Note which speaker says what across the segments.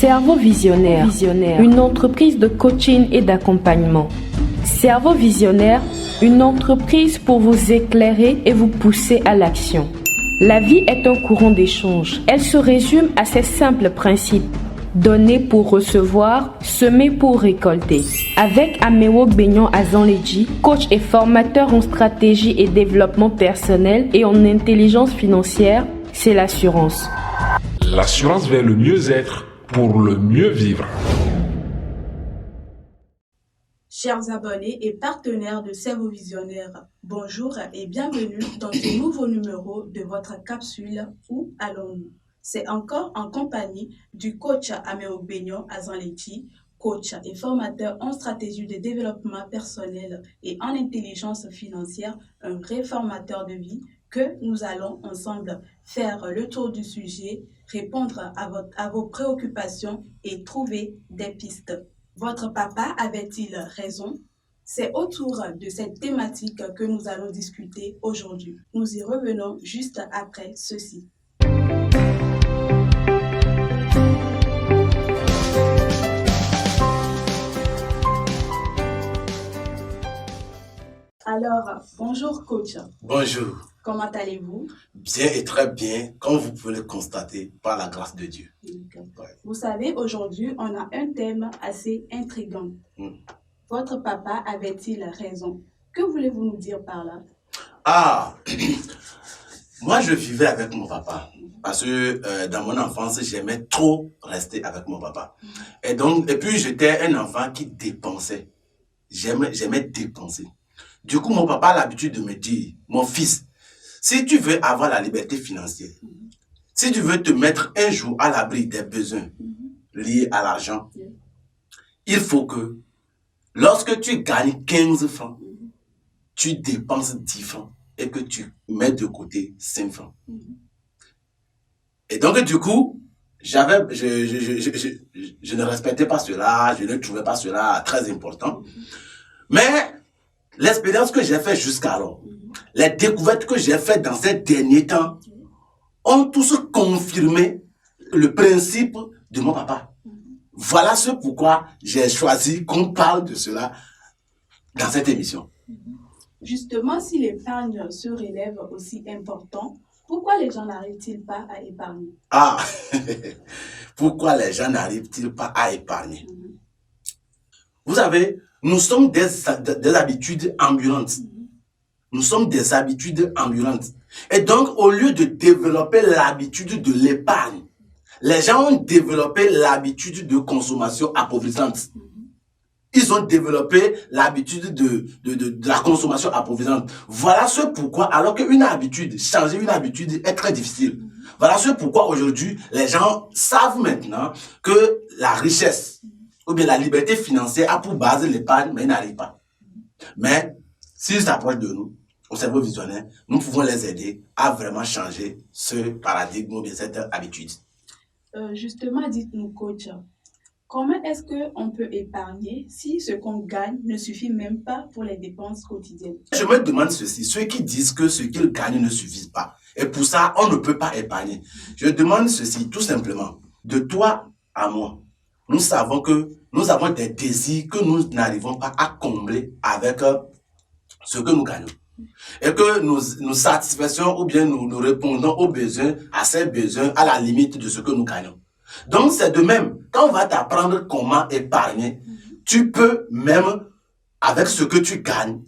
Speaker 1: Cerveau Visionnaire, une entreprise de coaching et d'accompagnement. Cerveau Visionnaire, une entreprise pour vous éclairer et vous pousser à l'action. La vie est un courant d'échange. Elle se résume à ces simples principes. Donner pour recevoir, semer pour récolter. Avec Amewogbegnon Azanledji, coach et formateur en stratégie et développement personnel et en intelligence financière, c'est l'assurance.
Speaker 2: L'assurance vers le mieux-être pour le mieux vivre.
Speaker 3: Chers abonnés et partenaires de Cerveau Visionnaire, bonjour et bienvenue dans ce nouveau numéro de votre capsule Où allons-nous? C'est encore en compagnie du coach Amewogbegnon Azanledji, coach et formateur en stratégie de développement personnel et en intelligence financière, un vrai formateur de vie, que nous allons ensemble faire le tour du sujet, répondre à vos préoccupations et trouver des pistes. Votre papa avait-il raison? C'est autour de cette thématique que nous allons discuter aujourd'hui. Nous y revenons juste après ceci. Alors, bonjour coach.
Speaker 4: Bonjour.
Speaker 3: Comment allez-vous?
Speaker 4: Bien et très bien, comme vous pouvez le constater, par la grâce de Dieu.
Speaker 3: Ouais. Vous savez, aujourd'hui, on a un thème assez intriguant. Votre papa avait-il raison? Que voulez-vous nous dire par là?
Speaker 4: Ah, moi je vivais avec mon papa. Parce que dans mon enfance, j'aimais trop rester avec mon papa. Et puis j'étais un enfant qui dépensait. J'aimais dépenser. Du coup, mon papa a l'habitude de me dire, mon fils, si tu veux avoir la liberté financière, si tu veux te mettre un jour à l'abri des besoins liés à l'argent, il faut que lorsque tu gagnes 15 francs, tu dépenses 10 francs et que tu mets de côté 5 francs. Et donc, du coup, je ne respectais pas cela, je ne trouvais pas cela très important. Mais l'expérience que j'ai faite jusqu'alors, les découvertes que j'ai faites dans ces derniers temps, ont tous confirmé le principe de mon papa. Voilà ce pourquoi j'ai choisi qu'on parle de cela dans cette émission.
Speaker 3: Justement, si l'épargne se relève aussi important, pourquoi les gens n'arrivent-ils pas à épargner?
Speaker 4: Ah, pourquoi les gens n'arrivent-ils pas à épargner? Vous savez, nous sommes des habitudes ambulantes. Nous sommes des habitudes ambulantes. Et donc, au lieu de développer l'habitude de l'épargne, les gens ont développé l'habitude de consommation appauvrissante. Ils ont développé l'habitude de la consommation appauvrissante. Voilà ce pourquoi, alors qu'une habitude, changer une habitude est très difficile. Voilà ce pourquoi aujourd'hui, les gens savent maintenant que la richesse ou bien la liberté financière a pour base l'épargne, mais ils n'arrivent pas. Mais s'ils s'approchent de nous, au cerveau visionnaire, nous pouvons les aider à vraiment changer ce paradigme ou bien cette habitude.
Speaker 3: Justement, dites-nous, coach, comment est-ce qu'on peut épargner si ce qu'on gagne ne suffit même pas pour les dépenses quotidiennes?
Speaker 4: Je me demande ceci, ceux qui disent que ce qu'ils gagnent ne suffit pas, et pour ça, on ne peut pas épargner. Je demande ceci, tout simplement, de toi à moi. Nous savons que nous avons des désirs que nous n'arrivons pas à combler avec ce que nous gagnons. Et que nous satisfaisons ou bien nous répondons aux besoins, à ces besoins, à la limite de ce que nous gagnons. Donc c'est de même, quand on va t'apprendre comment épargner, tu peux même, avec ce que tu gagnes,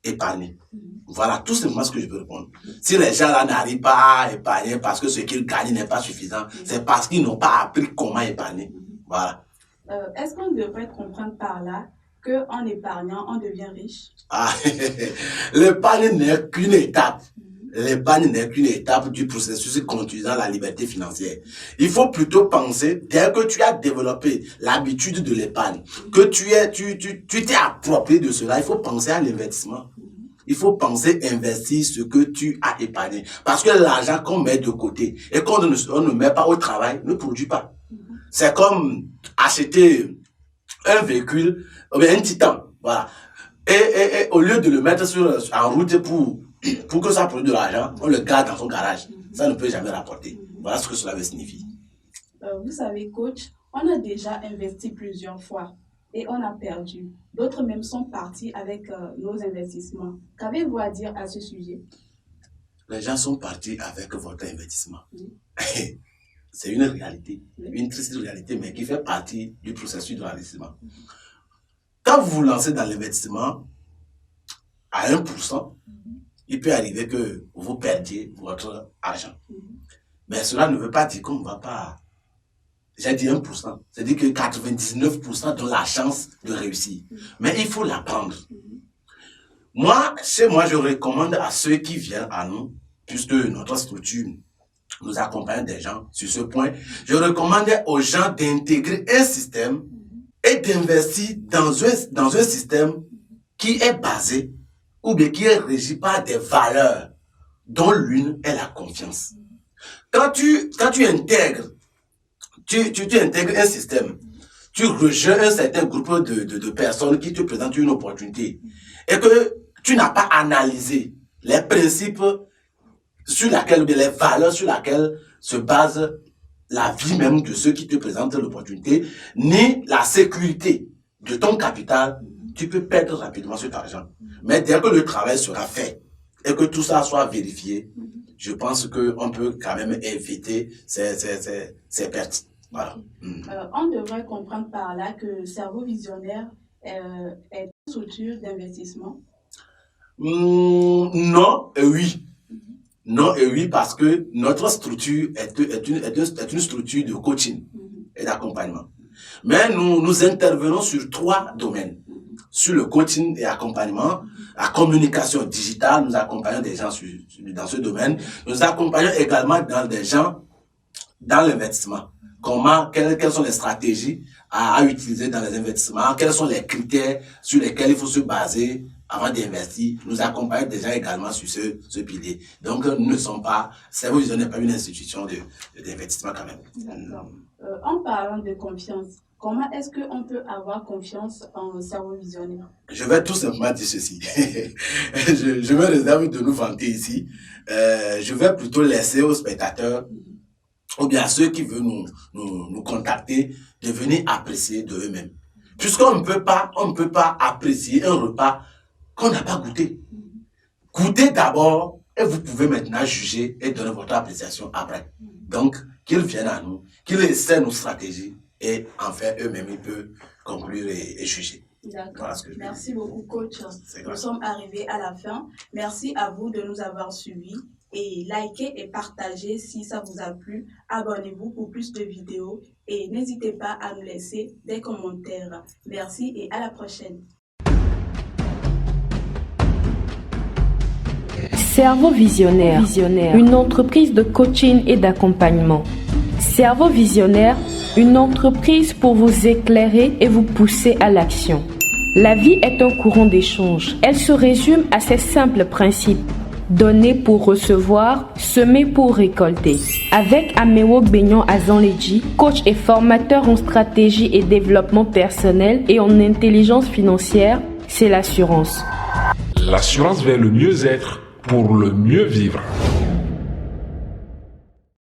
Speaker 4: épargner. Voilà tout simplement ce que je peux répondre. Si les gens là n'arrivent pas à épargner parce que ce qu'ils gagnent n'est pas suffisant, c'est parce qu'ils n'ont pas appris comment épargner. Voilà.
Speaker 3: Est-ce qu'on devrait comprendre par là qu'en épargnant, on devient riche?
Speaker 4: Ah, l'épargne n'est qu'une étape. L'épargne n'est qu'une étape du processus conduisant à la liberté financière. Il faut plutôt penser, dès que tu as développé l'habitude de l'épargne, que tu t'es approprié de cela, il faut penser à l'investissement. Il faut penser investir ce que tu as épargné. Parce que l'argent qu'on met de côté et qu'on ne met pas au travail ne produit pas. C'est comme acheter un véhicule, un titan, voilà. Et au lieu de le mettre en route pour que ça produise de l'argent, on le garde dans son garage. Ça ne peut jamais rapporter. Voilà ce que cela veut signifier.
Speaker 3: Vous savez, coach, On a déjà investi plusieurs fois et on a perdu. D'autres même sont partis avec nos investissements. Qu'avez-vous à dire à ce sujet?
Speaker 4: Les gens sont partis avec votre investissement. C'est une réalité, une triste réalité, mais qui fait partie du processus de l'investissement. Quand vous vous lancez dans l'investissement à 1%, il peut arriver que vous perdiez votre argent. Mais cela ne veut pas dire qu'on ne va pas. J'ai dit 1%. C'est-à-dire que 99% donnent la chance de réussir. Mais il faut l'apprendre. Moi, chez moi, je recommande à ceux qui viennent à nous, puisque notre structure nous accompagne des gens sur ce point, je recommande aux gens d'intégrer un système et d'investir dans un système qui est basé ou bien qui est régi par des valeurs dont l'une est la confiance. Quand tu intègres, tu intègres un système, tu rejoins un certain groupe de personnes qui te présentent une opportunité et que tu n'as pas analysé les principes sur lesquels, les valeurs sur lesquelles se base la vie même de ceux qui te présentent l'opportunité, ni la sécurité de ton capital, tu peux perdre rapidement cet argent. Mais dès que le travail sera fait et que tout ça soit vérifié, je pense qu'on peut quand même éviter ces pertes. Voilà.
Speaker 3: On devrait comprendre par là que Cerveau Visionnaire est une structure d'investissement.
Speaker 4: Non et oui. Non et oui, parce que notre structure est une structure de coaching et d'accompagnement. Mais nous intervenons sur 3 domaines. Sur le coaching et accompagnement, la communication digitale, nous accompagnons des gens dans ce domaine. Nous accompagnons également des gens dans l'investissement. Quelles sont les stratégies à utiliser dans les investissements, quels sont les critères sur lesquels il faut se baser avant d'investir. Nous accompagnons des gens également sur ce pilier. Donc, nous ne sommes pas, Cerveau Visionnaire n'est pas une institution d'investissement quand même.
Speaker 3: D'accord. En parlant de confiance, comment est-ce qu'on peut avoir confiance en Cerveau Visionnaire? Je
Speaker 4: vais tout simplement dire ceci. je me réserve de nous vanter ici. Je vais plutôt laisser aux spectateurs ou bien à ceux qui veulent nous contacter de venir apprécier de eux-mêmes. Puisqu'on ne peut pas apprécier un repas qu'on n'a pas goûté. Goûtez d'abord et vous pouvez maintenant juger et donner votre appréciation après. Donc, qu'ils viennent à nous, qu'ils essaient nos stratégies et enfin eux-mêmes ils peuvent conclure et juger.
Speaker 3: D'accord. Voilà. Merci beaucoup, coach. Nous sommes arrivés à la fin. Merci à vous de nous avoir suivis. Et likez et partagez si ça vous a plu. Abonnez-vous pour plus de vidéos et n'hésitez pas à nous laisser des commentaires. Merci et à la prochaine.
Speaker 1: Cerveau Visionnaire, une entreprise de coaching et d'accompagnement. Cerveau Visionnaire, une entreprise pour vous éclairer et vous pousser à l'action. La vie est un courant d'échange. Elle se résume à ces simples principes. Donner pour recevoir, semer pour récolter. Avec Amewok Benyon Azanledji, coach et formateur en stratégie et développement personnel et en intelligence financière, c'est l'assurance.
Speaker 2: L'assurance vers le mieux-être pour le mieux vivre.